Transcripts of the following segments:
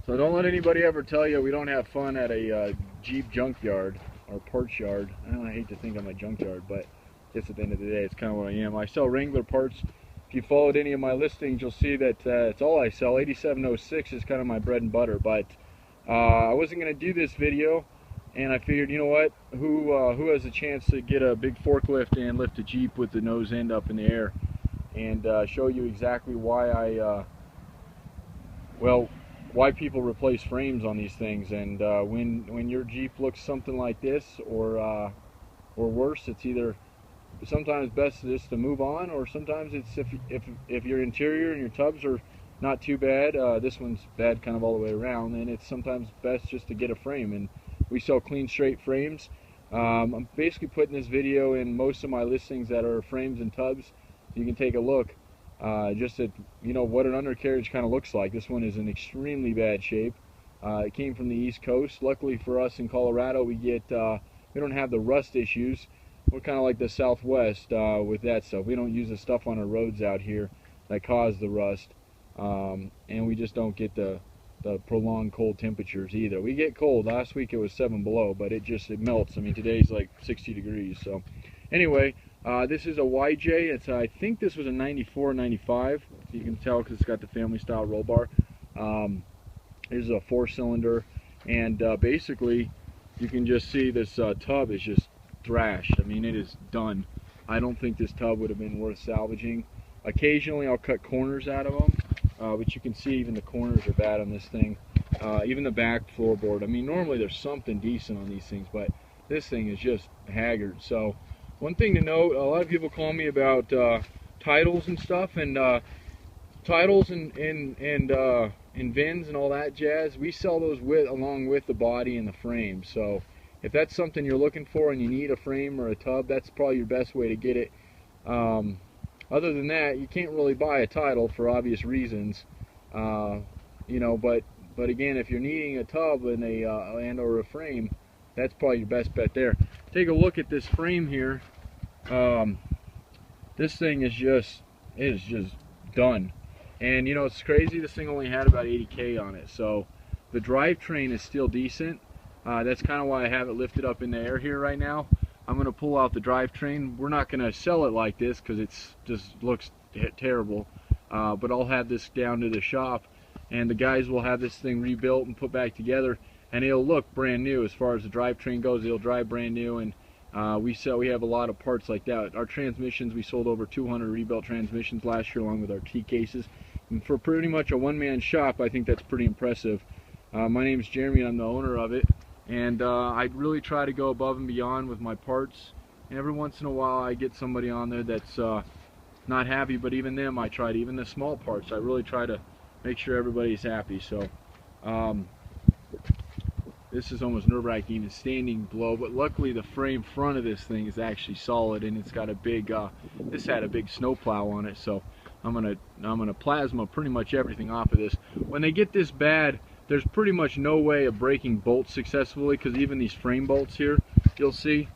So don't let anybody ever tell you we don't have fun at a Jeep junkyard or parts yard. I hate to think I'm a junkyard, but just at the end of the day, it's kind of what I am. I sell Wrangler parts. If you followed any of my listings, you'll see that it's all I sell. 8706 is kind of my bread and butter, but I wasn't going to do this video, and I figured, you know what, who has a chance to get a big forklift and lift a Jeep with the nose end up in the air, and show you exactly why why people replace frames on these things. And when your Jeep looks something like this or worse, it's either sometimes best just to move on, or sometimes it's if your interior and your tubs are not too bad, this one's bad kind of all the way around, then it's sometimes best just to get a frame. And we sell clean straight frames. I'm basically putting this video in most of my listings that are frames and tubs. You can take a look just at, you know, what an undercarriage kind of looks like. This one is in extremely bad shape. It came from the East Coast. Luckily for us in Colorado, we don't have the rust issues. We're kind of like the Southwest with that stuff. We don't use the stuff on our roads out here that cause the rust, and we just don't get the prolonged cold temperatures either. We get cold. Last week it was 7 below, but it melts. I mean, today's like 60 degrees. So anyway, this is a YJ. I think this was a 94, 95. You can tell because it's got the family style roll bar. This is a 4-cylinder, and basically you can just see this tub is just thrashed. I mean, it is done. I don't think this tub would have been worth salvaging. Occasionally I'll cut corners out of them, but you can see even the corners are bad on this thing. Even the back floorboard. I mean, normally there's something decent on these things, but this thing is just haggard. So one thing to note, a lot of people call me about titles and stuff, and titles and VINs and all that jazz. We sell those along with the body and the frame. So if that's something you're looking for and you need a frame or a tub, that's probably your best way to get it. Other than that, you can't really buy a title for obvious reasons, you know. But again, if you're needing a tub and or a frame, that's probably your best bet there. Take a look at this frame here. This thing is just done. And you know, it's crazy. This thing only had about 80K on it, so the drivetrain is still decent. That's kind of why I have it lifted up in the air here right now. I'm going to pull out the drivetrain. We're not going to sell it like this because it just looks terrible. But I'll have this down to the shop, and the guys will have this thing rebuilt and put back together, and it'll look brand new. As far as the drivetrain goes, it'll drive brand new. And we have a lot of parts like that. Our transmissions, we sold over 200 rebuilt transmissions last year, along with our T cases. And for pretty much a one-man shop, I think that's pretty impressive. My name is Jeremy, and I'm the owner of it. And I really try to go above and beyond with my parts. And every once in a while I get somebody on there that's not happy, but even them I try to, even the small parts, I really try to make sure everybody's happy. So this is almost nerve-wracking, it's standing below, but luckily the frame front of this thing is actually solid, and it's got a big, this had a big snowplow on it, so I'm gonna plasma pretty much everything off of this. When they get this bad, there's pretty much no way of breaking bolts successfully, because even these frame bolts here, you'll see,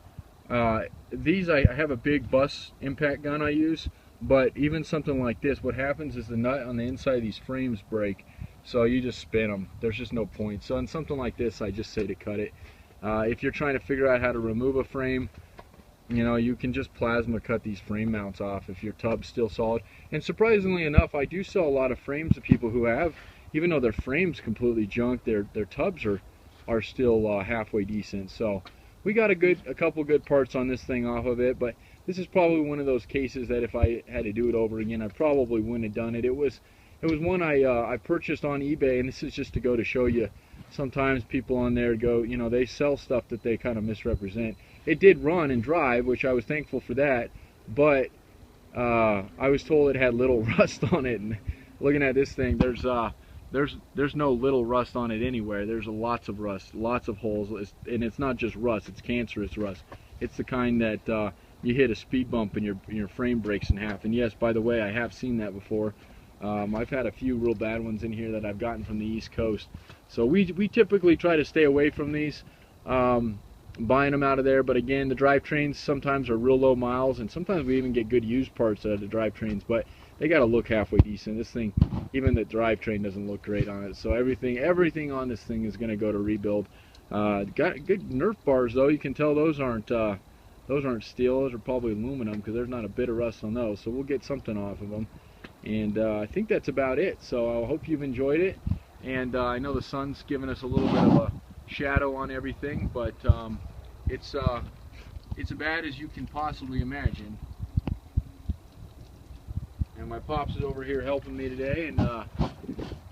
these I have a big bus impact gun I use, but even something like this, what happens is the nut on the inside of these frames break, so you just spin them. There's just no point. So on something like this, I just say to cut it. If you're trying to figure out how to remove a frame, you know, you can just plasma cut these frame mounts off if your tub's still solid. And surprisingly enough, I do sell a lot of frames to people who have, even though their frame's completely junk, their tubs are still halfway decent. So we got a couple good parts on this thing off of it, but this is probably one of those cases that if I had to do it over again, I probably wouldn't have done it. It was one I purchased on eBay, and this is just to go to show you. Sometimes people on there go, you know, they sell stuff that they kind of misrepresent. It did run and drive, which I was thankful for that, but I was told it had little rust on it. And looking at this thing, there's no little rust on it anywhere. There's lots of rust, lots of holes, and it's not just rust, it's cancerous rust. It's the kind that you hit a speed bump and your frame breaks in half. And yes, by the way, I have seen that before. I've had a few real bad ones in here that I've gotten from the East Coast. So we typically try to stay away from these, buying them out of there. But again, the drivetrains sometimes are real low miles, and sometimes we even get good used parts out of the drivetrains, but they got to look halfway decent. This thing, even the drivetrain doesn't look great on it. So everything on this thing is going to go to rebuild. Got good Nerf bars though. You can tell those aren't steel. Those are probably aluminum because there's not a bit of rust on those. So we'll get something off of them. And I think that's about it. So I hope you've enjoyed it. And I know the sun's giving us a little bit of a shadow on everything, but it's as bad as you can possibly imagine. And my pops is over here helping me today, and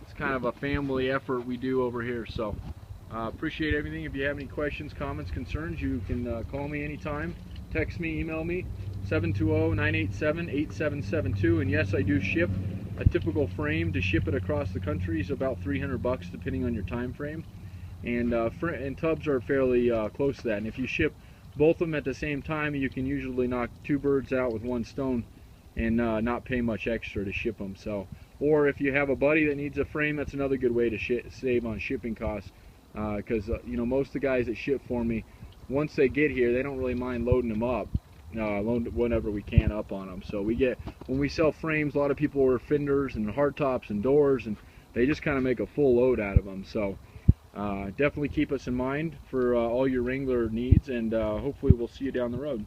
it's kind of a family effort we do over here. So appreciate everything. If you have any questions, comments, concerns, you can call me anytime, text me, email me, 720-987-8772. And yes, I do ship. A typical frame to ship it across the country is about $300 depending on your time frame. And tubs are fairly close to that. And if you ship both of them at the same time, you can usually knock 2 birds out with 1 stone and not pay much extra to ship them. So, or if you have a buddy that needs a frame, that's another good way to save on shipping costs. Because you know, most of the guys that ship for me, once they get here, they don't really mind loading them up. Load whatever we can up on them. So when we sell frames, a lot of people order fenders and hardtops and doors, and they just kind of make a full load out of them. So definitely keep us in mind for all your Wrangler needs, and hopefully we'll see you down the road.